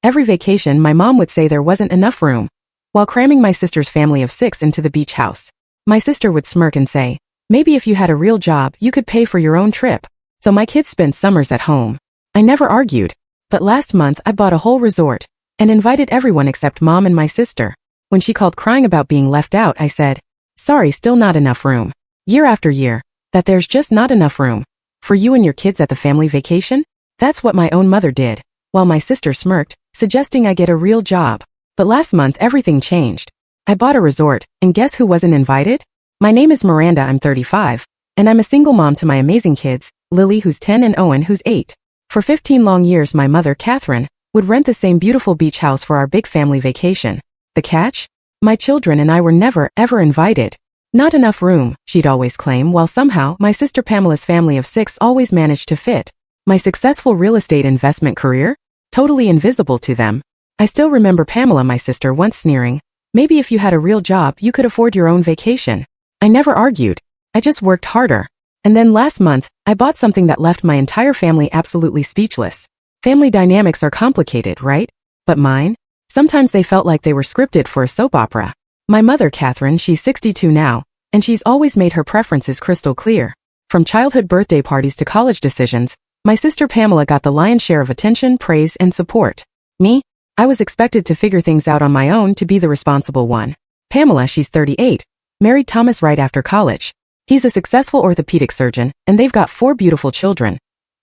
Every vacation my mom would say there wasn't enough room, while cramming my sister's family of 6 into the beach house. My sister would smirk and say, maybe if you had a real job you could pay for your own trip. So my kids spent summers at home. I never argued, but last month I bought a whole resort and invited everyone except mom and my sister. When she called crying about being left out, I said, sorry, still not enough room. Year after year, that there's just not enough room for you and your kids at the family vacation? That's what my own mother did, while my sister smirked, suggesting I get a real job. But last month everything changed. I bought a resort, and guess who wasn't invited? My name is Miranda, I'm 35, and I'm a single mom to my amazing kids, Lily who's 10 and Owen who's 8. For 15 long years my mother, Catherine, would rent the same beautiful beach house for our big family vacation. The catch? My children and I were never, ever invited. Not enough room, she'd always claim, while somehow my sister Pamela's family of 6 always managed to fit. My successful real estate investment career? Totally invisible to them. I still remember Pamela, my sister, once sneering, maybe if you had a real job you could afford your own vacation. I never argued. I just worked harder. And then last month, I bought something that left my entire family absolutely speechless. Family dynamics are complicated, right? But mine? Sometimes they felt like they were scripted for a soap opera. My mother, Catherine, she's 62 now, and she's always made her preferences crystal clear. From childhood birthday parties to college decisions, my sister Pamela got the lion's share of attention, praise, and support. Me? I was expected to figure things out on my own, to be the responsible one. Pamela, she's 38, married Thomas right after college. He's a successful orthopedic surgeon, and they've got 4 beautiful children.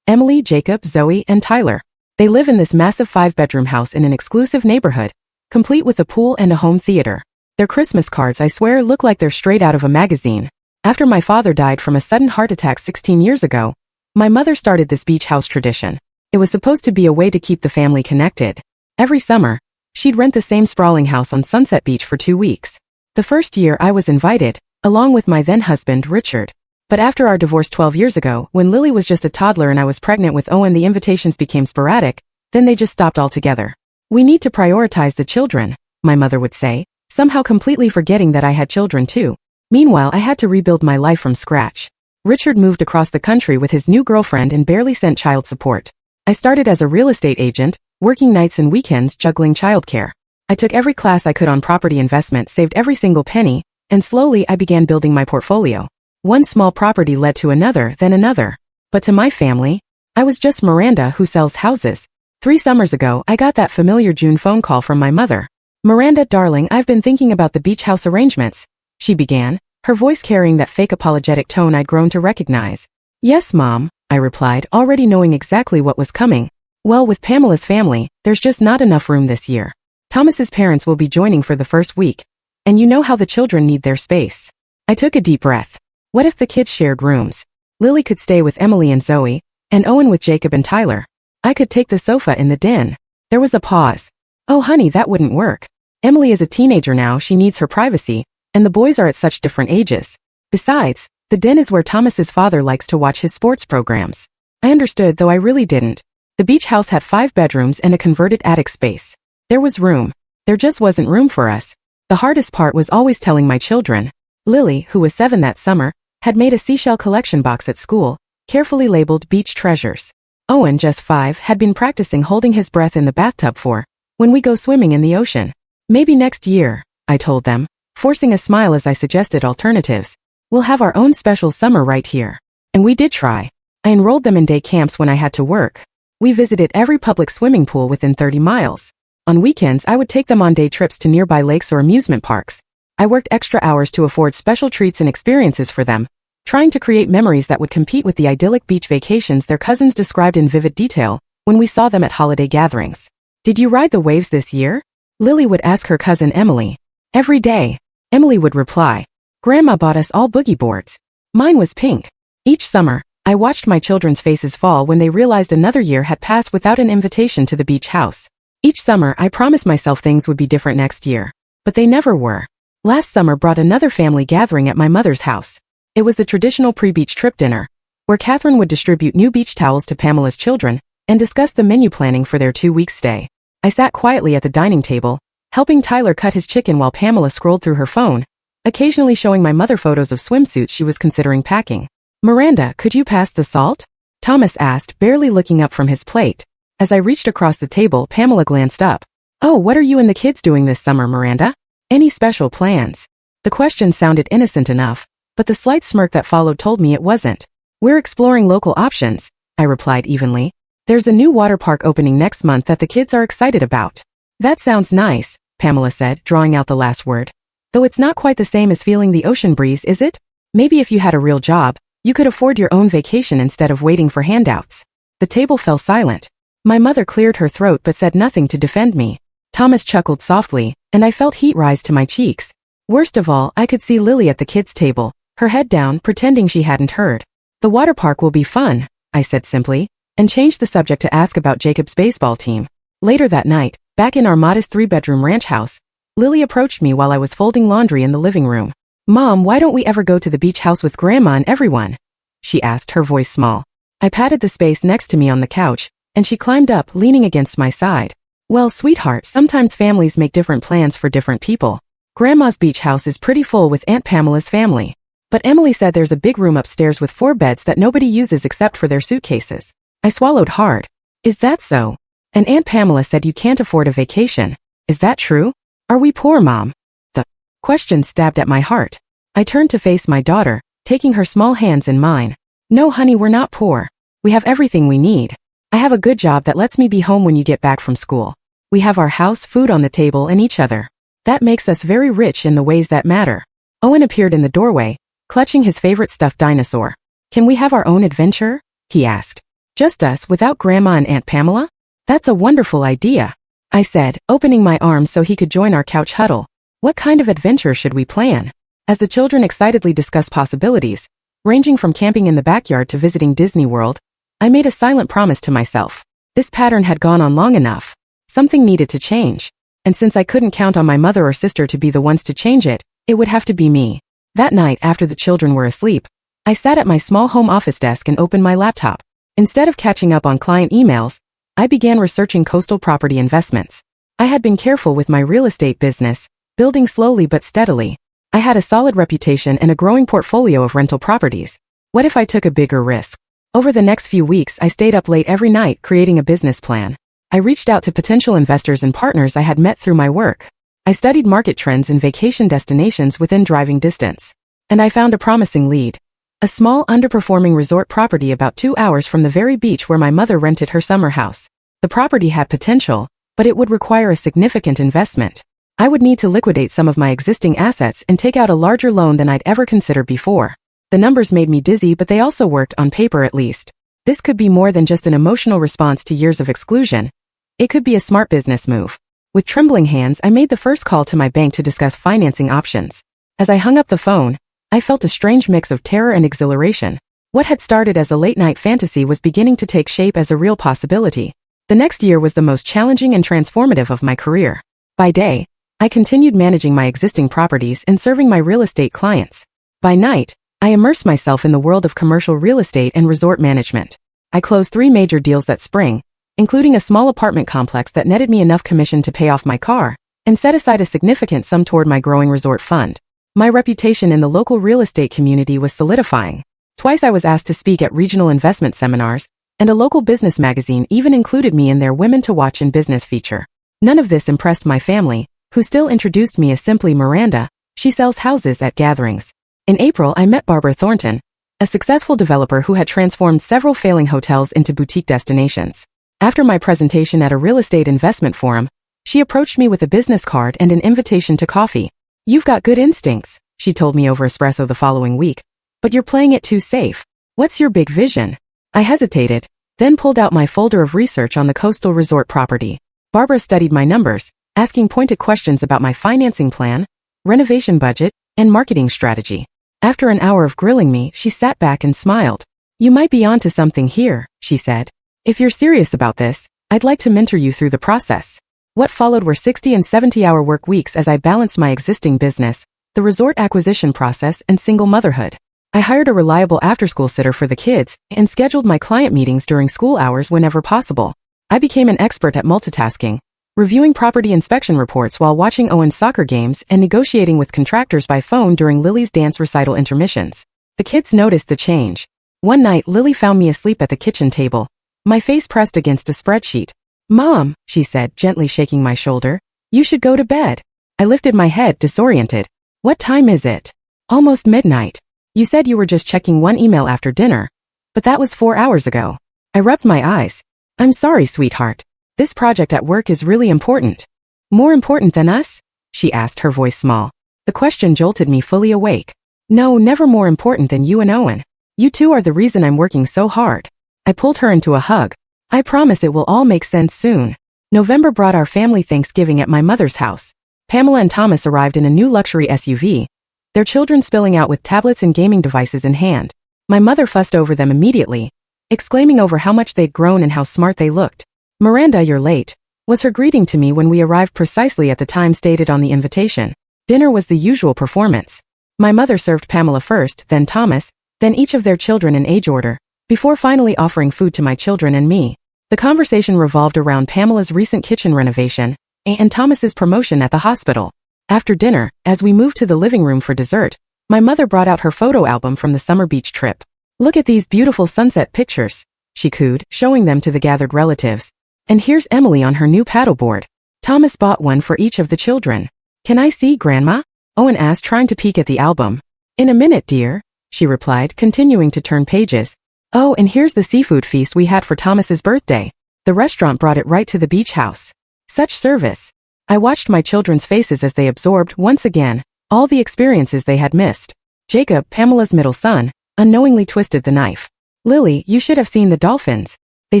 Emily, Jacob, Zoe, and Tyler. They live in this massive 5-bedroom house in an exclusive neighborhood, complete with a pool and a home theater. Their Christmas cards, I swear, look like they're straight out of a magazine. After my father died from a sudden heart attack 16 years ago, my mother started this beach house tradition. It was supposed to be a way to keep the family connected. Every summer, she'd rent the same sprawling house on Sunset Beach for 2 weeks. The first year I was invited, along with my then-husband, Richard. But after our divorce 12 years ago, when Lily was just a toddler and I was pregnant with Owen, the invitations became sporadic, then they just stopped altogether. We need to prioritize the children, my mother would say, somehow completely forgetting that I had children too. Meanwhile, I had to rebuild my life from scratch. Richard moved across the country with his new girlfriend and barely sent child support. I started as a real estate agent, working nights and weekends, juggling childcare. I took every class I could on property investment, saved every single penny, and slowly I began building my portfolio. One small property led to another, then another. But to my family, I was just Miranda who sells houses. 3 summers ago, I got that familiar June phone call from my mother. Miranda, darling, I've been thinking about the beach house arrangements, she began, her voice carrying that fake apologetic tone I'd grown to recognize. Yes, Mom, I replied, already knowing exactly what was coming. Well, with Pamela's family, there's just not enough room this year. Thomas's parents will be joining for the first week, and you know how the children need their space. I took a deep breath. What if the kids shared rooms? Lily could stay with Emily and Zoe, and Owen with Jacob and Tyler. I could take the sofa in the den. There was a pause. Oh honey, that wouldn't work. Emily is a teenager now, she needs her privacy, and the boys are at such different ages. Besides, the den is where Thomas's father likes to watch his sports programs. I understood, though I really didn't. The beach house had 5 bedrooms and a converted attic space. There was room. There just wasn't room for us. The hardest part was always telling my children. Lily, who was 7 that summer, had made a seashell collection box at school, carefully labeled Beach Treasures. Owen, just 5, had been practicing holding his breath in the bathtub for when we go swimming in the ocean. Maybe next year, I told them, forcing a smile as I suggested alternatives. We'll have our own special summer right here. And we did try. I enrolled them in day camps when I had to work. We visited every public swimming pool within 30 miles. On weekends, I would take them on day trips to nearby lakes or amusement parks. I worked extra hours to afford special treats and experiences for them, trying to create memories that would compete with the idyllic beach vacations their cousins described in vivid detail when we saw them at holiday gatherings. Did you ride the waves this year? Lily would ask her cousin Emily. Every day, Emily would reply. Grandma bought us all boogie boards. Mine was pink. Each summer, I watched my children's faces fall when they realized another year had passed without an invitation to the beach house. Each summer, I promised myself things would be different next year. But they never were. Last summer brought another family gathering at my mother's house. It was the traditional pre-beach trip dinner, where Catherine would distribute new beach towels to Pamela's children and discuss the menu planning for their 2-week stay. I sat quietly at the dining table, helping Tyler cut his chicken while Pamela scrolled through her phone, occasionally showing my mother photos of swimsuits she was considering packing. Miranda, could you pass the salt? Thomas asked, barely looking up from his plate. As I reached across the table, Pamela glanced up. "Oh, what are you and the kids doing this summer, Miranda? Any special plans?" The question sounded innocent enough, but the slight smirk that followed told me it wasn't. "We're exploring local options," I replied evenly. "There's a new water park opening next month that the kids are excited about." "That sounds nice," Pamela said, drawing out the last word. "Though it's not quite the same as feeling the ocean breeze, is it? Maybe if you had a real job, you could afford your own vacation instead of waiting for handouts." The table fell silent. My mother cleared her throat but said nothing to defend me. Thomas chuckled softly, and I felt heat rise to my cheeks. Worst of all, I could see Lily at the kids' table, her head down, pretending she hadn't heard. "The water park will be fun," I said simply, and changed the subject to ask about Jacob's baseball team. Later that night, back in our modest 3-bedroom ranch house, Lily approached me while I was folding laundry in the living room. "Mom, why don't we ever go to the beach house with Grandma and everyone?" she asked, her voice small. I patted the space next to me on the couch, and she climbed up, leaning against my side. "Well, sweetheart, sometimes families make different plans for different people. Grandma's beach house is pretty full with Aunt Pamela's family. But Emily said there's a big room upstairs with 4 beds that nobody uses except for their suitcases." I swallowed hard. "Is that so? And Aunt Pamela said you can't afford a vacation. Is that true? Are we poor, Mom?" The question stabbed at my heart. I turned to face my daughter, taking her small hands in mine. "No, honey, we're not poor. We have everything we need. I have a good job that lets me be home when you get back from school. We have our house, food on the table, and each other. That makes us very rich in the ways that matter." Owen appeared in the doorway, clutching his favorite stuffed dinosaur. "Can we have our own adventure?" he asked. "Just us, without Grandma and Aunt Pamela?" "That's a wonderful idea," I said, opening my arms so he could join our couch huddle. "What kind of adventure should we plan?" As the children excitedly discussed possibilities, ranging from camping in the backyard to visiting Disney World, I made a silent promise to myself. This pattern had gone on long enough. Something needed to change. And since I couldn't count on my mother or sister to be the ones to change it, it would have to be me. That night, after the children were asleep, I sat at my small home office desk and opened my laptop. Instead of catching up on client emails, I began researching coastal property investments. I had been careful with my real estate business, building slowly but steadily. I had a solid reputation and a growing portfolio of rental properties. What if I took a bigger risk? Over the next few weeks, I stayed up late every night creating a business plan. I reached out to potential investors and partners I had met through my work. I studied market trends and vacation destinations within driving distance. And I found a promising lead. A small, underperforming resort property about 2 hours from the very beach where my mother rented her summer house. The property had potential, but it would require a significant investment. I would need to liquidate some of my existing assets and take out a larger loan than I'd ever considered before. The numbers made me dizzy, but they also worked, on paper at least. This could be more than just an emotional response to years of exclusion. It could be a smart business move. With trembling hands, I made the first call to my bank to discuss financing options. As I hung up the phone, I felt a strange mix of terror and exhilaration. What had started as a late-night fantasy was beginning to take shape as a real possibility. The next year was the most challenging and transformative of my career. By day, I continued managing my existing properties and serving my real estate clients. By night, I immersed myself in the world of commercial real estate and resort management. I closed 3 major deals that spring, including a small apartment complex that netted me enough commission to pay off my car, and set aside a significant sum toward my growing resort fund. My reputation in the local real estate community was solidifying. Twice I was asked to speak at regional investment seminars, and a local business magazine even included me in their Women to Watch in Business feature. None of this impressed my family, who still introduced me as simply Miranda. She sells houses at gatherings. In April, I met Barbara Thornton, a successful developer who had transformed several failing hotels into boutique destinations. After my presentation at a real estate investment forum, she approached me with a business card and an invitation to coffee. "You've got good instincts," she told me over espresso the following week. "But you're playing it too safe. What's your big vision?" I hesitated, then pulled out my folder of research on the coastal resort property. Barbara studied my numbers, asking pointed questions about my financing plan, renovation budget, and marketing strategy. After an hour of grilling me, she sat back and smiled. "You might be onto something here," she said. "If you're serious about this, I'd like to mentor you through the process." What followed were 60 and 70-hour work weeks as I balanced my existing business, the resort acquisition process, and single motherhood. I hired a reliable after-school sitter for the kids and scheduled my client meetings during school hours whenever possible. I became an expert at multitasking, reviewing property inspection reports while watching Owen's soccer games and negotiating with contractors by phone during Lily's dance recital intermissions. The kids noticed the change. One night, Lily found me asleep at the kitchen table, my face pressed against a spreadsheet. "Mom," she said, gently shaking my shoulder, "you should go to bed." I lifted my head, disoriented. "What time is it?" "Almost midnight. You said you were just checking one email after dinner. But that was 4 hours ago." I rubbed my eyes. "I'm sorry, sweetheart. This project at work is really important." "More important than us?" she asked, her voice small. The question jolted me fully awake. "No, never more important than you and Owen. You two are the reason I'm working so hard." I pulled her into a hug. "I promise it will all make sense soon." November brought our family Thanksgiving at my mother's house. Pamela and Thomas arrived in a new luxury SUV, their children spilling out with tablets and gaming devices in hand. My mother fussed over them immediately, exclaiming over how much they'd grown and how smart they looked. "Miranda, you're late," was her greeting to me when we arrived precisely at the time stated on the invitation. Dinner was the usual performance. My mother served Pamela first, then Thomas, then each of their children in age order, before finally offering food to my children and me. The conversation revolved around Pamela's recent kitchen renovation and Thomas's promotion at the hospital. After dinner, as we moved to the living room for dessert, my mother brought out her photo album from the summer beach trip. "Look at these beautiful sunset pictures," she cooed, showing them to the gathered relatives. "And here's Emily on her new paddleboard. Thomas bought one for each of the children." "Can I see, Grandma?" Owen asked, trying to peek at the album. "In a minute, dear," she replied, continuing to turn pages. "Oh, and here's the seafood feast we had for Thomas's birthday. The restaurant brought it right to the beach house." Such service. I watched my children's faces as they absorbed, once again, all the experiences they had missed. Jacob, Pamela's middle son, unknowingly twisted the knife. "Lily, you should have seen the dolphins. They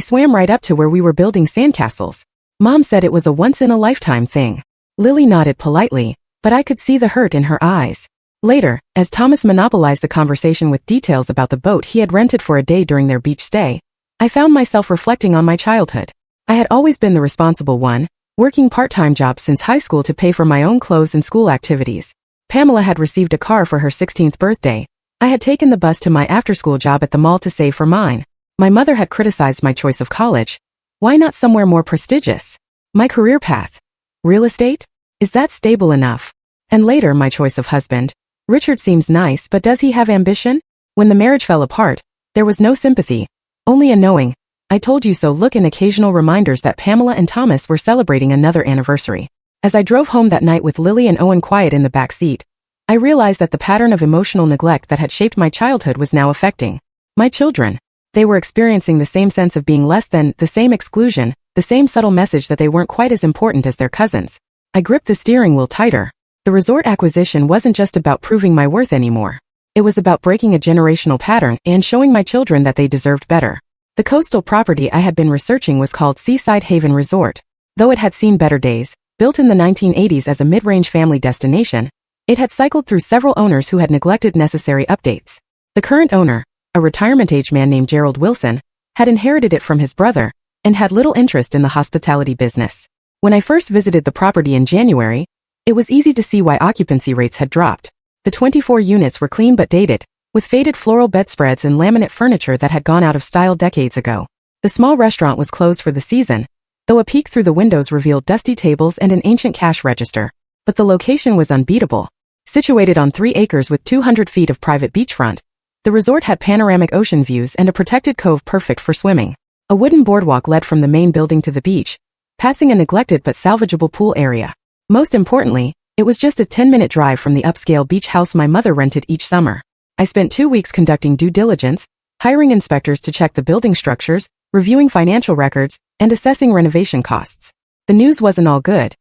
swam right up to where we were building sandcastles. Mom said it was a once-in-a-lifetime thing." Lily nodded politely, but I could see the hurt in her eyes. Later, as Thomas monopolized the conversation with details about the boat he had rented for a day during their beach stay, I found myself reflecting on my childhood. I had always been the responsible one, working part-time jobs since high school to pay for my own clothes and school activities. Pamela had received a car for her 16th birthday. I had taken the bus to my after-school job at the mall to save for mine. My mother had criticized my choice of college. Why not somewhere more prestigious? My career path. Real estate? Is that stable enough? And later, my choice of husband. Richard seems nice, but does he have ambition? When the marriage fell apart, there was no sympathy, only a knowing. "I told you so" look and occasional reminders that Pamela and Thomas were celebrating another anniversary. As I drove home that night with Lily and Owen quiet in the back seat, I realized that the pattern of emotional neglect that had shaped my childhood was now affecting my children. They were experiencing the same sense of being less than, the same exclusion, the same subtle message that they weren't quite as important as their cousins. I gripped the steering wheel tighter. The resort acquisition wasn't just about proving my worth anymore. It was about breaking a generational pattern and showing my children that they deserved better. The coastal property I had been researching was called Seaside Haven Resort. Though it had seen better days, built in the 1980s as a mid-range family destination, it had cycled through several owners who had neglected necessary updates. The current owner, a retirement-age man named Gerald Wilson, had inherited it from his brother and had little interest in the hospitality business. When I first visited the property in January, it was easy to see why occupancy rates had dropped. The 24 units were clean but dated, with faded floral bedspreads and laminate furniture that had gone out of style decades ago. The small restaurant was closed for the season, though a peek through the windows revealed dusty tables and an ancient cash register. But the location was unbeatable. Situated on 3 acres with 200 feet of private beachfront, the resort had panoramic ocean views and a protected cove perfect for swimming. A wooden boardwalk led from the main building to the beach, passing a neglected but salvageable pool area. Most importantly, it was just a 10-minute drive from the upscale beach house my mother rented each summer. I spent 2 weeks conducting due diligence, hiring inspectors to check the building structures, reviewing financial records, and assessing renovation costs. The news wasn't all good.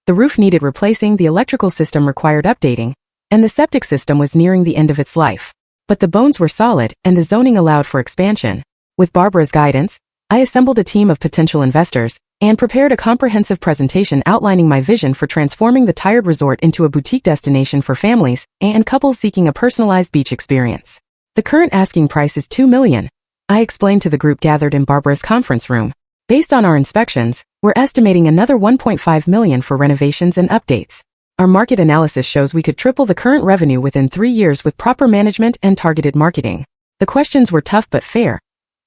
The roof needed replacing, the electrical system required updating, and the septic system was nearing the end of its life. But the bones were solid, and the zoning allowed for expansion. With Barbara's guidance, I assembled a team of potential investors and prepared a comprehensive presentation outlining my vision for transforming the tired resort into a boutique destination for families and couples seeking a personalized beach experience. The current asking price is $2 million, I explained to the group gathered in Barbara's conference room. Based on our inspections, we're estimating another $1.5 million for renovations and updates. Our market analysis shows we could triple the current revenue within 3 years with proper management and targeted marketing. The questions were tough but fair.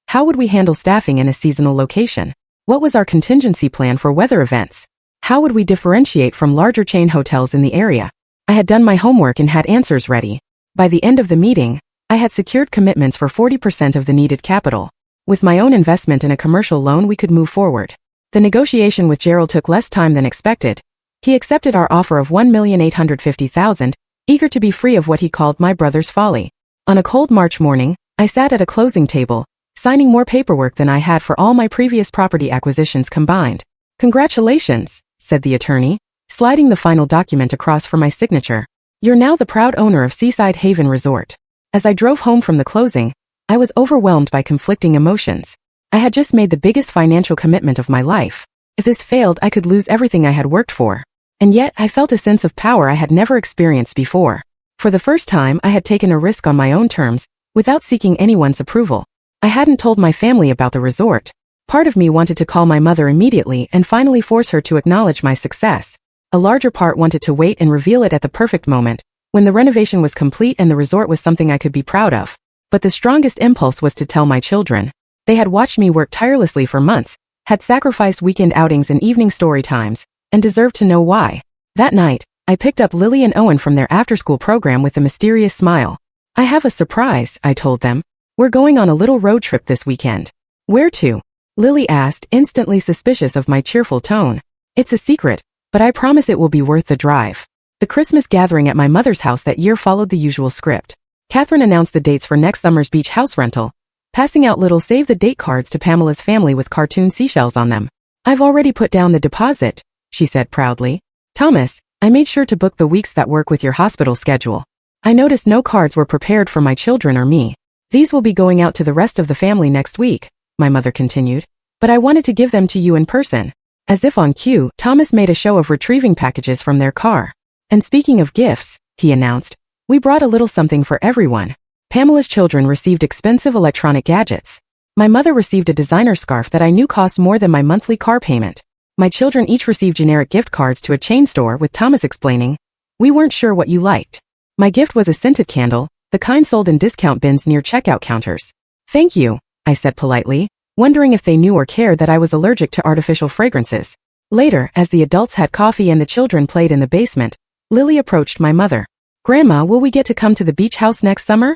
How would we handle staffing in a seasonal location? What was our contingency plan for weather events? How would we differentiate from larger chain hotels in the area? I had done my homework and had answers ready. By the end of the meeting, I had secured commitments for 40% of the needed capital. With my own investment in a commercial loan, we could move forward. The negotiation with Gerald took less time than expected. He accepted our offer of $1,850,000, eager to be free of what he called my brother's folly. On a cold March morning, I sat at a closing table, signing more paperwork than I had for all my previous property acquisitions combined. "Congratulations," said the attorney, sliding the final document across for my signature. "You're now the proud owner of Seaside Haven Resort." As I drove home from the closing, I was overwhelmed by conflicting emotions. I had just made the biggest financial commitment of my life. If this failed, I could lose everything I had worked for. And yet, I felt a sense of power I had never experienced before. For the first time, I had taken a risk on my own terms, without seeking anyone's approval. I hadn't told my family about the resort. Part of me wanted to call my mother immediately and finally force her to acknowledge my success. A larger part wanted to wait and reveal it at the perfect moment, when the renovation was complete and the resort was something I could be proud of. But the strongest impulse was to tell my children. They had watched me work tirelessly for months, had sacrificed weekend outings and evening story times, and deserved to know why. That night, I picked up Lily and Owen from their after-school program with a mysterious smile. "I have a surprise," I told them. "We're going on a little road trip this weekend." "Where to?" Lily asked, instantly suspicious of my cheerful tone. "It's a secret, but I promise it will be worth the drive." The Christmas gathering at my mother's house that year followed the usual script. Catherine announced the dates for next summer's beach house rental, passing out little save-the-date cards to Pamela's family with cartoon seashells on them. "I've already put down the deposit," she said proudly. "Thomas, I made sure to book the weeks that work with your hospital schedule." I noticed no cards were prepared for my children or me. "These will be going out to the rest of the family next week," my mother continued, "but I wanted to give them to you in person." As if on cue, Thomas made a show of retrieving packages from their car. "And speaking of gifts," he announced, "we brought a little something for everyone." Pamela's children received expensive electronic gadgets. My mother received a designer scarf that I knew cost more than my monthly car payment. My children each received generic gift cards to a chain store, with Thomas explaining, "We weren't sure what you liked." My gift was a scented candle, the kind sold in discount bins near checkout counters. "Thank you," I said politely, wondering if they knew or cared that I was allergic to artificial fragrances. Later, as the adults had coffee and the children played in the basement, Lily approached my mother. "Grandma, will we get to come to the beach house next summer?"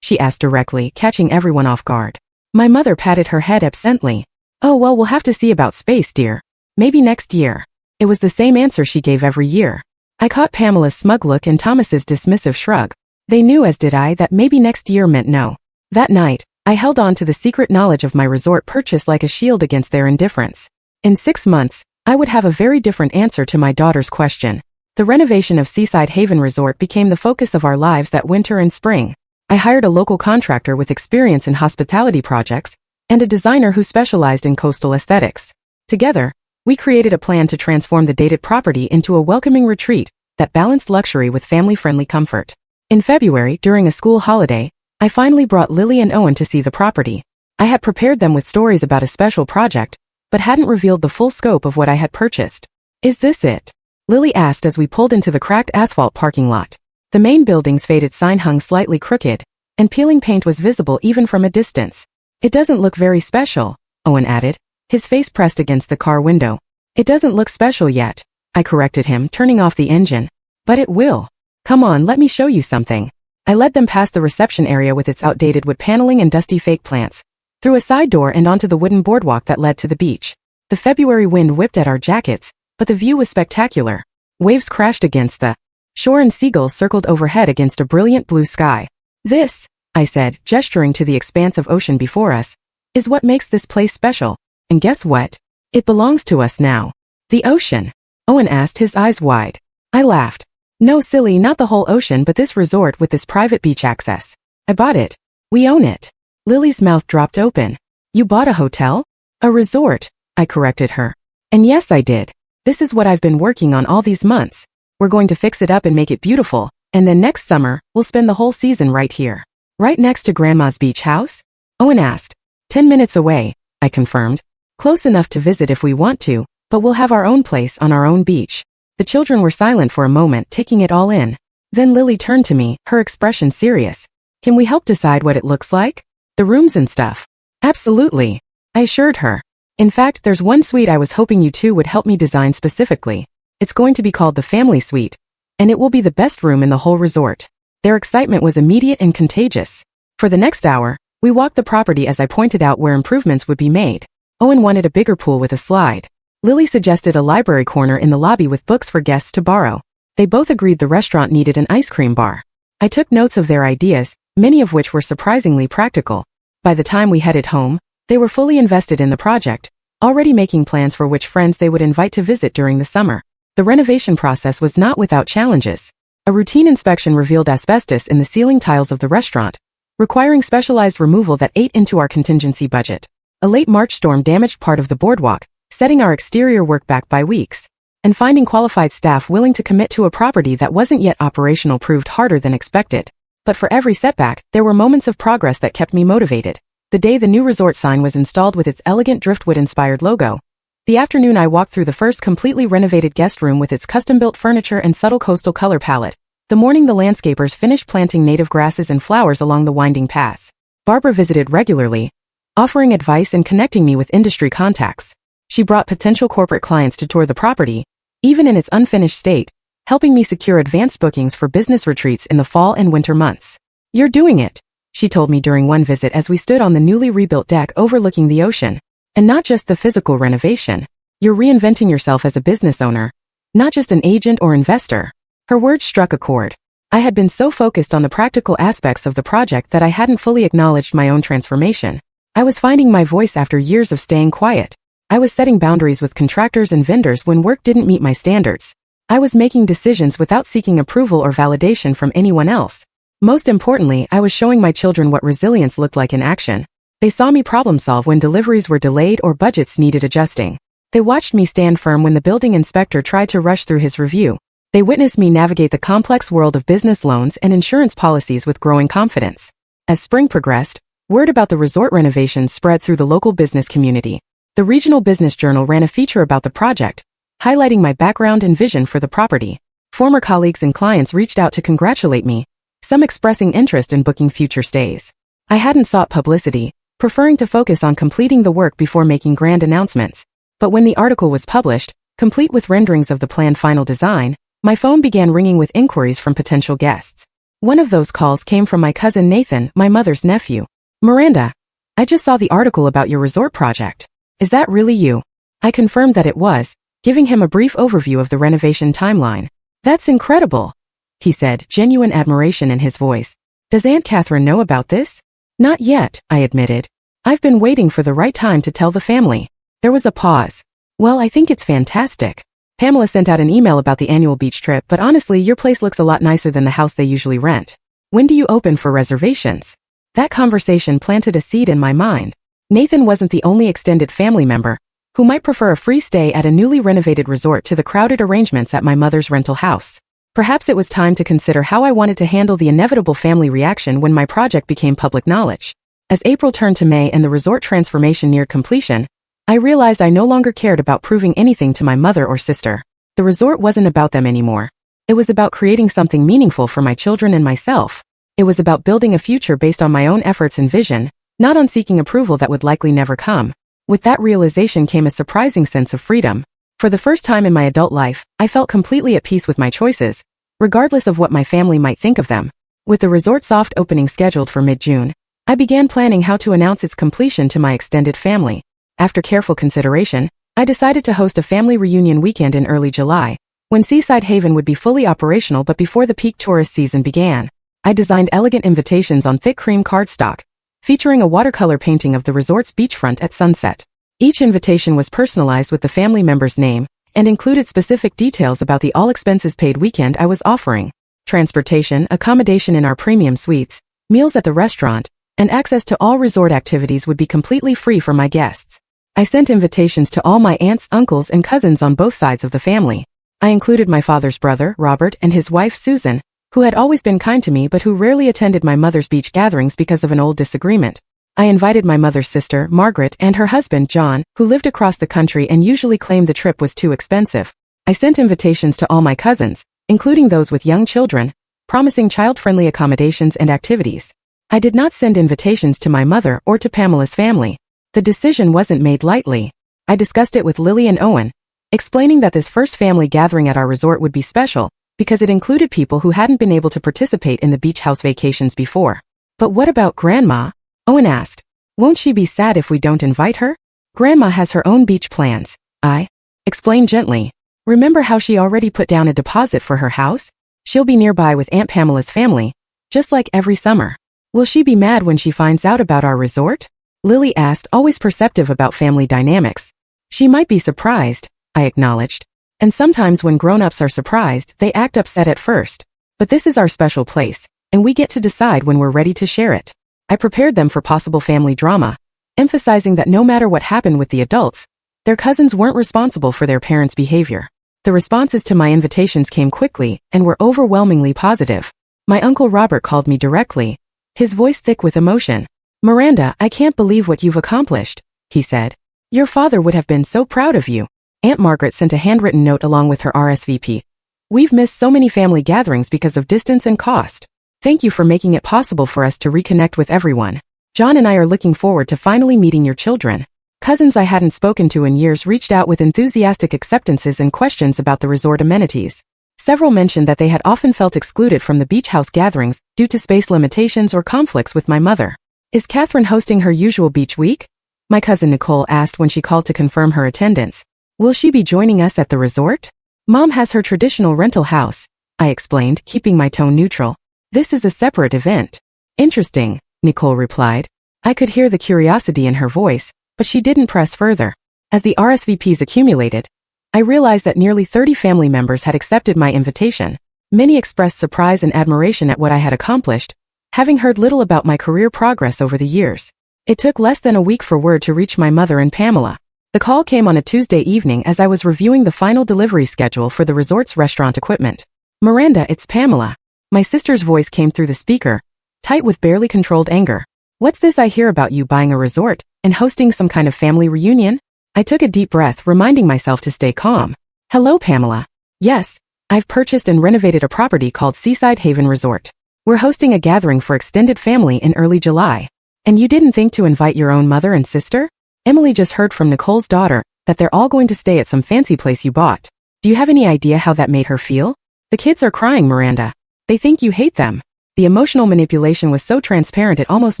she asked directly, catching everyone off guard. My mother patted her head absently. "Oh well, we'll have to see about space, dear. Maybe next year." It was the same answer she gave every year. I caught Pamela's smug look and Thomas's dismissive shrug. They knew, as did I, that maybe next year meant no. That night, I held on to the secret knowledge of my resort purchase like a shield against their indifference. In 6 months, I would have a very different answer to my daughter's question. The renovation of Seaside Haven Resort became the focus of our lives that winter and spring. I hired a local contractor with experience in hospitality projects and a designer who specialized in coastal aesthetics. Together, we created a plan to transform the dated property into a welcoming retreat that balanced luxury with family-friendly comfort. In February, during a school holiday, I finally brought Lily and Owen to see the property. I had prepared them with stories about a special project, but hadn't revealed the full scope of what I had purchased. "Is this it?" Lily asked as we pulled into the cracked asphalt parking lot. The main building's faded sign hung slightly crooked, and peeling paint was visible even from a distance. "It doesn't look very special," Owen added, his face pressed against the car window. "It doesn't look special yet," I corrected him, turning off the engine. "But it will. Come on, let me show you something." I led them past the reception area with its outdated wood paneling and dusty fake plants, through a side door and onto the wooden boardwalk that led to the beach. The February wind whipped at our jackets, but the view was spectacular. Waves crashed against the shore and seagulls circled overhead against a brilliant blue sky. "This," I said, gesturing to the expanse of ocean before us, "is what makes this place special. And guess what? It belongs to us now." "The ocean?" Owen asked, his eyes wide. I laughed. "No, silly, not the whole ocean, but this resort with this private beach access. I bought it. We own it." Lily's mouth dropped open. "You bought a hotel?" "A resort," I corrected her. "And yes, I did. This is what I've been working on all these months. We're going to fix it up and make it beautiful, and then next summer, we'll spend the whole season right here." "Right next to Grandma's beach house?" Owen asked. 10 minutes away," I confirmed. "Close enough to visit if we want to, but we'll have our own place on our own beach." The children were silent for a moment, taking it all in. Then Lily turned to me, her expression serious. "Can we help decide what it looks like? The rooms and stuff?" "Absolutely," I assured her. "In fact, there's one suite I was hoping you two would help me design specifically. It's going to be called the Family Suite, and it will be the best room in the whole resort." Their excitement was immediate and contagious. For the next hour, We walked the property as I pointed out where improvements would be made. Owen wanted a bigger pool with a slide. Lily suggested a library corner in the lobby with books for guests to borrow. They both agreed the restaurant needed an ice cream bar. I took notes of their ideas, many of which were surprisingly practical. By the time we headed home, they were fully invested in the project, already making plans for which friends they would invite to visit during the summer. The renovation process was not without challenges. A routine inspection revealed asbestos in the ceiling tiles of the restaurant, requiring specialized removal that ate into our contingency budget. A late March storm damaged part of the boardwalk, setting our exterior work back by weeks. And finding qualified staff willing to commit to a property that wasn't yet operational proved harder than expected. But for every setback, there were moments of progress that kept me motivated. The day the new resort sign was installed with its elegant driftwood-inspired logo. The afternoon I walked through the first completely renovated guest room with its custom-built furniture and subtle coastal color palette. The morning the landscapers finished planting native grasses and flowers along the winding paths. Barbara visited regularly, offering advice and connecting me with industry contacts. She brought potential corporate clients to tour the property, even in its unfinished state, helping me secure advanced bookings for business retreats in the fall and winter months. "You're doing it," she told me during one visit as we stood on the newly rebuilt deck overlooking the ocean. "And not just the physical renovation. You're reinventing yourself as a business owner, not just an agent or investor." Her words struck a chord. I had been so focused on the practical aspects of the project that I hadn't fully acknowledged my own transformation. I was finding my voice after years of staying quiet. I was setting boundaries with contractors and vendors when work didn't meet my standards. I was making decisions without seeking approval or validation from anyone else. Most importantly, I was showing my children what resilience looked like in action. They saw me problem solve when deliveries were delayed or budgets needed adjusting. They watched me stand firm when the building inspector tried to rush through his review. They witnessed me navigate the complex world of business loans and insurance policies with growing confidence. As spring progressed, word about the resort renovation spread through the local business community. The Regional Business Journal ran a feature about the project, highlighting my background and vision for the property. Former colleagues and clients reached out to congratulate me, some expressing interest in booking future stays. I hadn't sought publicity, preferring to focus on completing the work before making grand announcements. But when the article was published, complete with renderings of the planned final design, my phone began ringing with inquiries from potential guests. One of those calls came from my cousin Nathan, my mother's nephew. "Miranda, I just saw the article about your resort project. Is that really you?" I confirmed that it was, giving him a brief overview of the renovation timeline. "That's incredible," he said, genuine admiration in his voice. "Does Aunt Catherine know about this?" "Not yet," I admitted. "I've been waiting for the right time to tell the family." There was a pause. "Well, I think it's fantastic. Pamela sent out an email about the annual beach trip, but honestly, your place looks a lot nicer than the house they usually rent. When do you open for reservations?" That conversation planted a seed in my mind. Nathan wasn't the only extended family member who might prefer a free stay at a newly renovated resort to the crowded arrangements at my mother's rental house. Perhaps it was time to consider how I wanted to handle the inevitable family reaction when my project became public knowledge. As April turned to May and the resort transformation neared completion, I realized I no longer cared about proving anything to my mother or sister. The resort wasn't about them anymore. It was about creating something meaningful for my children and myself. It was about building a future based on my own efforts and vision, not on seeking approval that would likely never come. With that realization came a surprising sense of freedom. For the first time in my adult life, I felt completely at peace with my choices, regardless of what my family might think of them. With the resort soft opening scheduled for mid-June, I began planning how to announce its completion to my extended family. After careful consideration, I decided to host a family reunion weekend in early July, when Seaside Haven would be fully operational but before the peak tourist season began. I designed elegant invitations on thick cream cardstock, featuring a watercolor painting of the resort's beachfront at sunset. Each invitation was personalized with the family member's name and included specific details about the all-expenses-paid weekend I was offering. Transportation, accommodation in our premium suites, meals at the restaurant, and access to all resort activities would be completely free for my guests. I sent invitations to all my aunts, uncles, and cousins on both sides of the family. I included my father's brother, Robert, and his wife, Susan, who had always been kind to me but who rarely attended my mother's beach gatherings because of an old disagreement. I invited my mother's sister, Margaret, and her husband, John, who lived across the country and usually claimed the trip was too expensive. I sent invitations to all my cousins, including those with young children, promising child-friendly accommodations and activities. I did not send invitations to my mother or to Pamela's family. The decision wasn't made lightly. I discussed it with Lily and Owen, explaining that this first family gathering at our resort would be special, because it included people who hadn't been able to participate in the beach house vacations before. "But what about Grandma?" Owen asked. Won't she be sad if we don't invite her? Grandma has her own beach plans, I explained gently. Remember how she already put down a deposit for her house? She'll be nearby with Aunt Pamela's family, just like every summer. Will she be mad when she finds out about our resort? Lily asked, always perceptive about family dynamics. She might be surprised, I acknowledged. And sometimes when grown-ups are surprised, they act upset at first. But this is our special place, and we get to decide when we're ready to share it. I prepared them for possible family drama, emphasizing that no matter what happened with the adults, their cousins weren't responsible for their parents' behavior. The responses to my invitations came quickly and were overwhelmingly positive. My Uncle Robert called me directly, his voice thick with emotion. Miranda, I can't believe what you've accomplished, he said. Your father would have been so proud of you. Aunt Margaret sent a handwritten note along with her RSVP. We've missed so many family gatherings because of distance and cost. Thank you for making it possible for us to reconnect with everyone. John and I are looking forward to finally meeting your children. Cousins I hadn't spoken to in years reached out with enthusiastic acceptances and questions about the resort amenities. Several mentioned that they had often felt excluded from the beach house gatherings due to space limitations or conflicts with my mother. Is Catherine hosting her usual beach week? My cousin Nicole asked when she called to confirm her attendance. Will she be joining us at the resort? Mom has her traditional rental house, I explained, keeping my tone neutral. This is a separate event. Interesting, Nicole replied. I could hear the curiosity in her voice, but she didn't press further. As the RSVPs accumulated, I realized that nearly 30 family members had accepted my invitation. Many expressed surprise and admiration at what I had accomplished, having heard little about my career progress over the years. It took less than a week for word to reach my mother and Pamela. The call came on a Tuesday evening as I was reviewing the final delivery schedule for the resort's restaurant equipment. Miranda, it's Pamela. My sister's voice came through the speaker, tight with barely controlled anger. What's this I hear about you buying a resort and hosting some kind of family reunion? I took a deep breath, reminding myself to stay calm. Hello, Pamela. Yes, I've purchased and renovated a property called Seaside Haven Resort. We're hosting a gathering for extended family in early July. And you didn't think to invite your own mother and sister? Emily just heard from Nicole's daughter that they're all going to stay at some fancy place you bought. Do you have any idea how that made her feel? The kids are crying, Miranda. They think you hate them. The emotional manipulation was so transparent it almost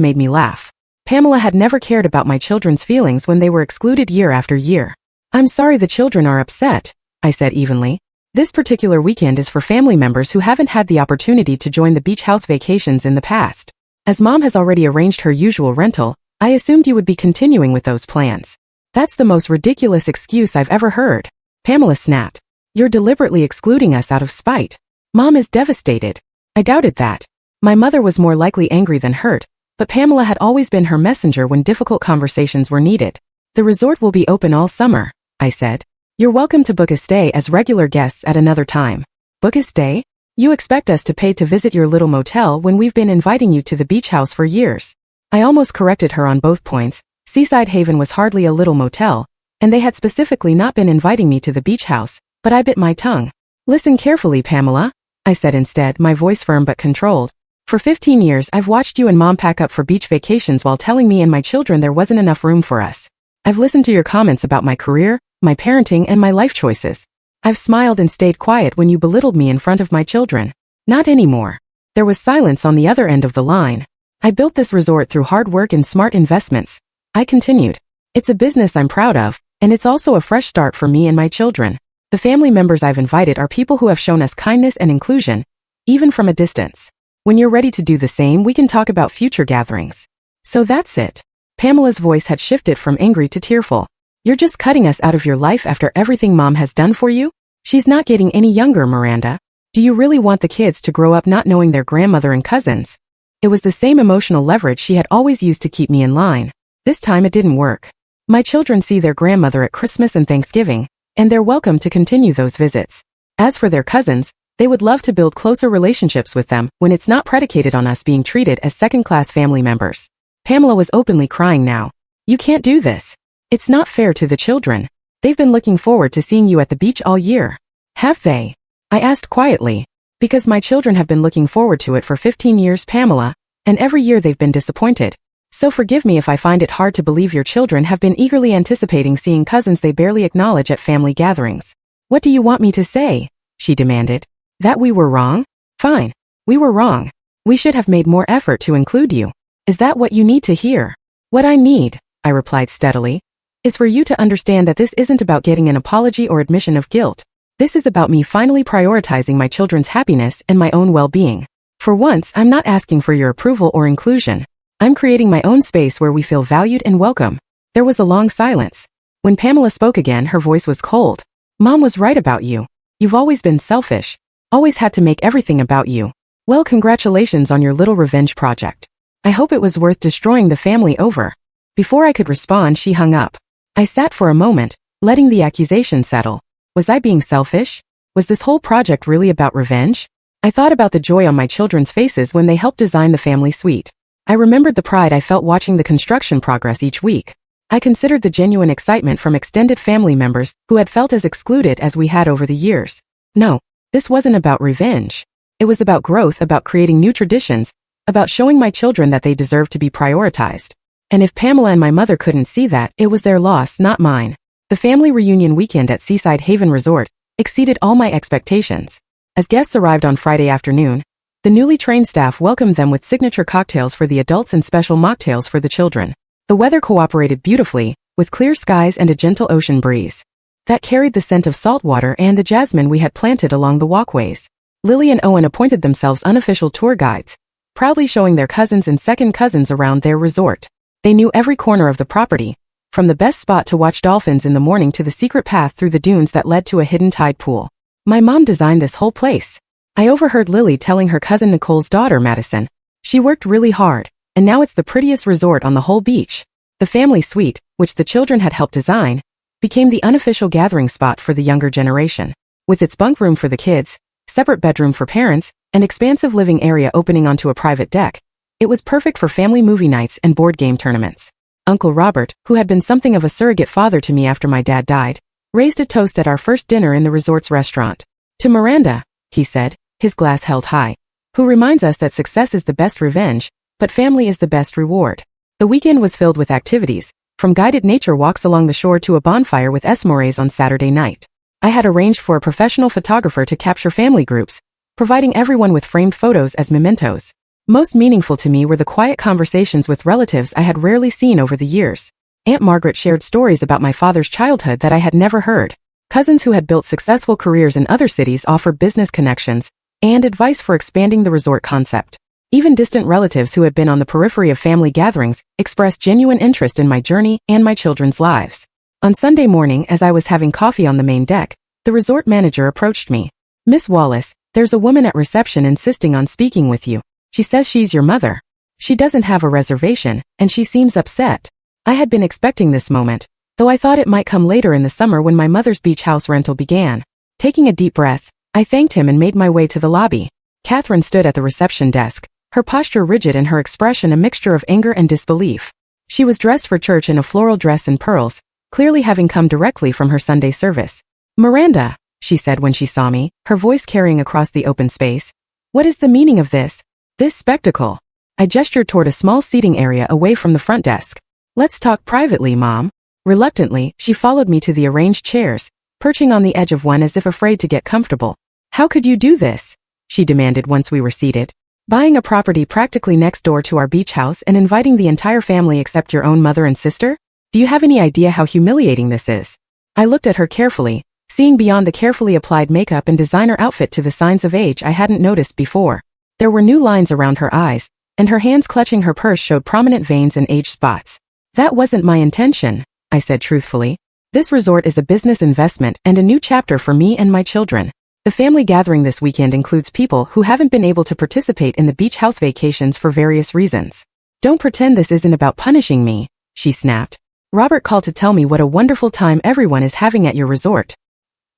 made me laugh. Pamela had never cared about my children's feelings when they were excluded year after year. I'm sorry the children are upset, I said evenly. This particular weekend is for family members who haven't had the opportunity to join the beach house vacations in the past. As Mom has already arranged her usual rental, I assumed you would be continuing with those plans. That's the most ridiculous excuse I've ever heard. Pamela snapped. You're deliberately excluding us out of spite. Mom is devastated. I doubted that. My mother was more likely angry than hurt, but Pamela had always been her messenger when difficult conversations were needed. The resort will be open all summer, I said. You're welcome to book a stay as regular guests at another time. Book a stay? You expect us to pay to visit your little motel when we've been inviting you to the beach house for years. I almost corrected her on both points. Seaside Haven was hardly a little motel, and they had specifically not been inviting me to the beach house, but I bit my tongue. Listen carefully, Pamela, I said instead, my voice firm but controlled. For 15 years I've watched you and Mom pack up for beach vacations while telling me and my children there wasn't enough room for us. I've listened to your comments about my career, my parenting, and my life choices. I've smiled and stayed quiet when you belittled me in front of my children. Not anymore. There was silence on the other end of the line. I built this resort through hard work and smart investments. I continued. It's a business I'm proud of, and it's also a fresh start for me and my children. The family members I've invited are people who have shown us kindness and inclusion, even from a distance. When you're ready to do the same, we can talk about future gatherings. So that's it. Pamela's voice had shifted from angry to tearful. You're just cutting us out of your life after everything Mom has done for you? She's not getting any younger, Miranda. Do you really want the kids to grow up not knowing their grandmother and cousins? It was the same emotional leverage she had always used to keep me in line. This time it didn't work. My children see their grandmother at Christmas and Thanksgiving, and they're welcome to continue those visits. As for their cousins, they would love to build closer relationships with them when it's not predicated on us being treated as second-class family members. Pamela was openly crying now. You can't do this. It's not fair to the children. They've been looking forward to seeing you at the beach all year. Have they? I asked quietly. Because my children have been looking forward to it for 15 years, Pamela, and every year they've been disappointed. So forgive me if I find it hard to believe your children have been eagerly anticipating seeing cousins they barely acknowledge at family gatherings. What do you want me to say? She demanded. That we were wrong? Fine. We were wrong. We should have made more effort to include you. Is that what you need to hear? What I need, I replied steadily, is for you to understand that this isn't about getting an apology or admission of guilt. This is about me finally prioritizing my children's happiness and my own well-being. For once, I'm not asking for your approval or inclusion. I'm creating my own space where we feel valued and welcome. There was a long silence. When Pamela spoke again, her voice was cold. Mom was right about you. You've always been selfish. Always had to make everything about you. Well, congratulations on your little revenge project. I hope it was worth destroying the family over. Before I could respond, she hung up. I sat for a moment, letting the accusation settle. Was I being selfish? Was this whole project really about revenge? I thought about the joy on my children's faces when they helped design the family suite. I remembered the pride I felt watching the construction progress each week. I considered the genuine excitement from extended family members who had felt as excluded as we had over the years. No, this wasn't about revenge. It was about growth, about creating new traditions, about showing my children that they deserved to be prioritized. And if Pamela and my mother couldn't see that, it was their loss, not mine. The family reunion weekend at Seaside Haven Resort exceeded all my expectations. As guests arrived on Friday afternoon, the newly trained staff welcomed them with signature cocktails for the adults and special mocktails for the children. The weather cooperated beautifully, with clear skies and a gentle ocean breeze that carried the scent of salt water and the jasmine we had planted along the walkways. Lily and Owen appointed themselves unofficial tour guides, proudly showing their cousins and second cousins around their resort. They knew every corner of the property, from the best spot to watch dolphins in the morning to the secret path through the dunes that led to a hidden tide pool. My mom designed this whole place. I overheard Lily telling her cousin Nicole's daughter, Madison. She worked really hard, and now it's the prettiest resort on the whole beach. The family suite, which the children had helped design, became the unofficial gathering spot for the younger generation. With its bunk room for the kids, separate bedroom for parents, and expansive living area opening onto a private deck, it was perfect for family movie nights and board game tournaments. Uncle Robert, who had been something of a surrogate father to me after my dad died, raised a toast at our first dinner in the resort's restaurant. To Miranda, he said, his glass held high, who reminds us that success is the best revenge, but family is the best reward. The weekend was filled with activities, from guided nature walks along the shore to a bonfire with s'mores on Saturday night. I had arranged for a professional photographer to capture family groups, providing everyone with framed photos as mementos. Most meaningful to me were the quiet conversations with relatives I had rarely seen over the years. Aunt Margaret shared stories about my father's childhood that I had never heard. Cousins who had built successful careers in other cities offered business connections and advice for expanding the resort concept. Even distant relatives who had been on the periphery of family gatherings expressed genuine interest in my journey and my children's lives. On Sunday morning, as I was having coffee on the main deck, the resort manager approached me. "Miss Wallace, there's a woman at reception insisting on speaking with you. She says she's your mother. She doesn't have a reservation, and she seems upset." I had been expecting this moment, though I thought it might come later in the summer when my mother's beach house rental began. Taking a deep breath, I thanked him and made my way to the lobby. Catherine stood at the reception desk, her posture rigid and her expression a mixture of anger and disbelief. She was dressed for church in a floral dress and pearls, clearly having come directly from her Sunday service. "Miranda," she said when she saw me, her voice carrying across the open space, "what is the meaning of this spectacle?" I gestured toward a small seating area away from the front desk. "Let's talk privately, Mom." Reluctantly, she followed me to the arranged chairs, perching on the edge of one as if afraid to get comfortable. "How could you do this?" she demanded once we were seated. "Buying a property practically next door to our beach house and inviting the entire family except your own mother and sister? Do you have any idea how humiliating this is?" I looked at her carefully, seeing beyond the carefully applied makeup and designer outfit to the signs of age I hadn't noticed before. There were new lines around her eyes, and her hands clutching her purse showed prominent veins and age spots. "That wasn't my intention," I said truthfully. "This resort is a business investment and a new chapter for me and my children. The family gathering this weekend includes people who haven't been able to participate in the beach house vacations for various reasons. Don't pretend this isn't about punishing me," she snapped. "Robert called to tell me what a wonderful time everyone is having at your resort.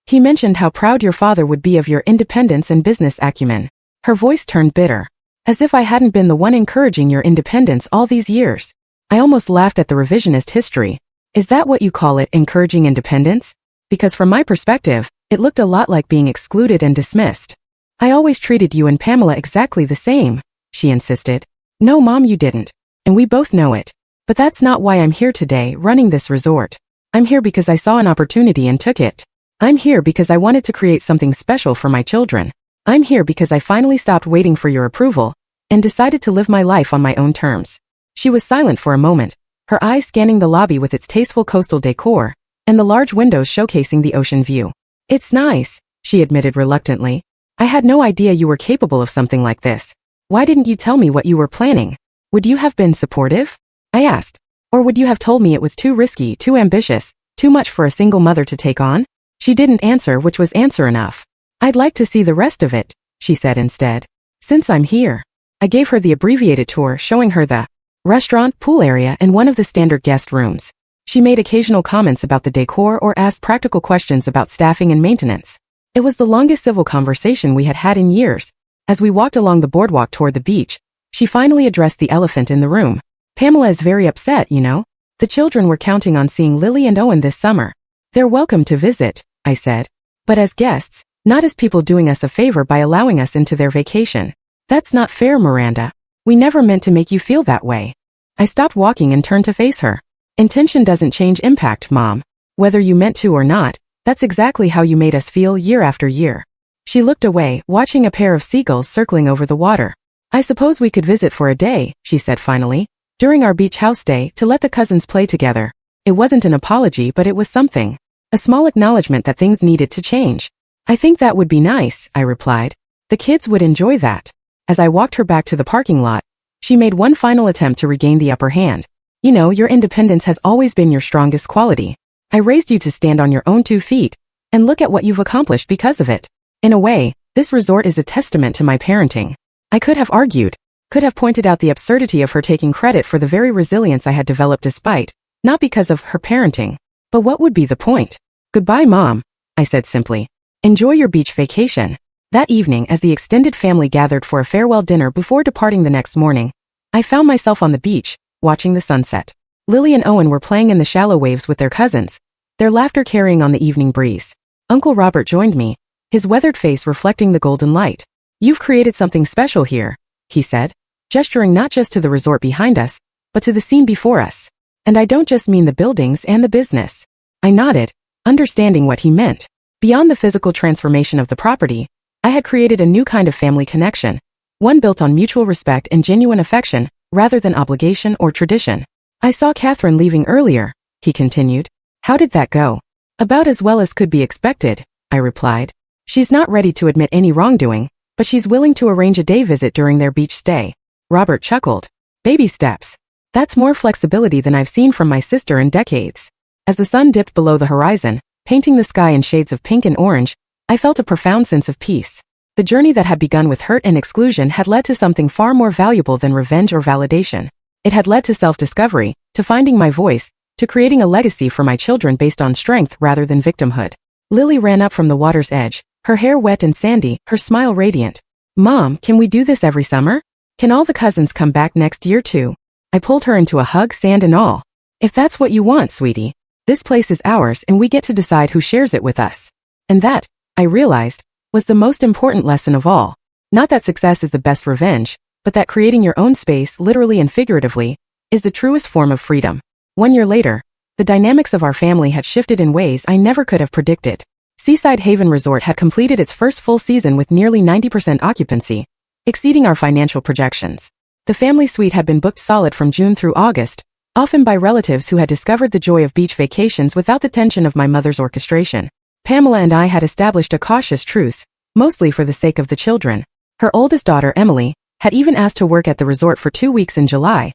He mentioned how proud your father would be of your independence and business acumen." Her voice turned bitter. "As if I hadn't been the one encouraging your independence all these years." I almost laughed at the revisionist history. "Is that what you call it, encouraging independence? Because from my perspective, it looked a lot like being excluded and dismissed." "I always treated you and Pamela exactly the same," she insisted. "No, Mom, you didn't. And we both know it. But that's not why I'm here today, running this resort. I'm here because I saw an opportunity and took it. I'm here because I wanted to create something special for my children. I'm here because I finally stopped waiting for your approval and decided to live my life on my own terms. She was silent for a moment, her eyes scanning the lobby with its tasteful coastal decor, and the large windows showcasing the ocean view. It's nice, she admitted reluctantly. I had no idea you were capable of something like this. Why didn't you tell me what you were planning? Would you have been supportive? I asked. Or would you have told me it was too risky, too ambitious, too much for a single mother to take on? She didn't answer, which was answer enough. I'd like to see the rest of it, she said instead. Since I'm here. I gave her the abbreviated tour, showing her the restaurant, pool area, and one of the standard guest rooms. She made occasional comments about the decor or asked practical questions about staffing and maintenance. It was the longest civil conversation we had had in years. As we walked along the boardwalk toward the beach, she finally addressed the elephant in the room. Pamela is very upset, you know. The children were counting on seeing Lily and Owen this summer. They're welcome to visit, I said. But as guests, not as people doing us a favor by allowing us into their vacation. That's not fair, Miranda. We never meant to make you feel that way. I stopped walking and turned to face her. Intention doesn't change impact, Mom. Whether you meant to or not, that's exactly how you made us feel year after year. She looked away, watching a pair of seagulls circling over the water. I suppose we could visit for a day, she said finally, during our beach house stay to let the cousins play together. It wasn't an apology, but it was something. A small acknowledgement that things needed to change. I think that would be nice, I replied. The kids would enjoy that. As I walked her back to the parking lot, she made one final attempt to regain the upper hand. You know, your independence has always been your strongest quality. I raised you to stand on your own 2 feet, and look at what you've accomplished because of it. In a way, this resort is a testament to my parenting. I could have argued, could have pointed out the absurdity of her taking credit for the very resilience I had developed despite, not because of her parenting. But what would be the point? Goodbye, Mom, I said simply. Enjoy your beach vacation. That evening, as the extended family gathered for a farewell dinner before departing the next morning, I found myself on the beach, watching the sunset. Lily and Owen were playing in the shallow waves with their cousins, their laughter carrying on the evening breeze. Uncle Robert joined me, his weathered face reflecting the golden light. You've created something special here, he said, gesturing not just to the resort behind us, but to the scene before us. And I don't just mean the buildings and the business. I nodded, understanding what he meant. Beyond the physical transformation of the property, I had created a new kind of family connection, one built on mutual respect and genuine affection, rather than obligation or tradition. I saw Catherine leaving earlier, he continued. How did that go? About as well as could be expected, I replied. She's not ready to admit any wrongdoing, but she's willing to arrange a day visit during their beach stay. Robert chuckled. Baby steps. That's more flexibility than I've seen from my sister in decades. As the sun dipped below the horizon, painting the sky in shades of pink and orange, I felt a profound sense of peace. The journey that had begun with hurt and exclusion had led to something far more valuable than revenge or validation. It had led to self-discovery, to finding my voice, to creating a legacy for my children based on strength rather than victimhood. Lily ran up from the water's edge, her hair wet and sandy, her smile radiant. Mom, can we do this every summer? Can all the cousins come back next year too? I pulled her into a hug, sand and all. If that's what you want, sweetie. This place is ours and we get to decide who shares it with us. And that, I realized, was the most important lesson of all. Not that success is the best revenge, but that creating your own space, literally and figuratively, is the truest form of freedom. 1 year later, the dynamics of our family had shifted in ways I never could have predicted. Seaside Haven Resort had completed its first full season with nearly 90% occupancy, exceeding our financial projections. The family suite had been booked solid from June through August, often by relatives who had discovered the joy of beach vacations without the tension of my mother's orchestration. Pamela and I had established a cautious truce, mostly for the sake of the children. Her oldest daughter, Emily, had even asked to work at the resort for 2 weeks in July,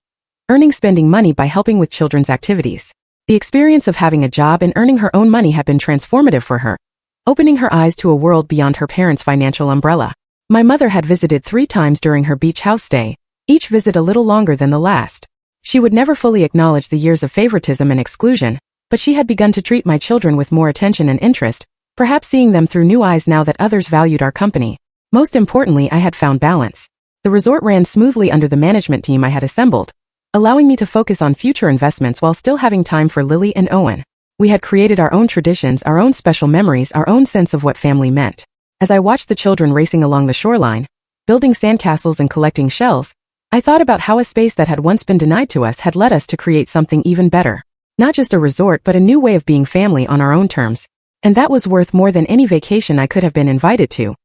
spending money by helping with children's activities. The experience of having a job and earning her own money had been transformative for her, opening her eyes to a world beyond her parents' financial umbrella. My mother had visited 3 times during her beach house stay, each visit a little longer than the last. She would never fully acknowledge the years of favoritism and exclusion, but she had begun to treat my children with more attention and interest, perhaps seeing them through new eyes now that others valued our company. Most importantly, I had found balance. The resort ran smoothly under the management team I had assembled, allowing me to focus on future investments while still having time for Lily and Owen. We had created our own traditions, our own special memories, our own sense of what family meant. As I watched the children racing along the shoreline, building sandcastles and collecting shells, I thought about how a space that had once been denied to us had led us to create something even better. Not just a resort, but a new way of being family on our own terms. And that was worth more than any vacation I could have been invited to.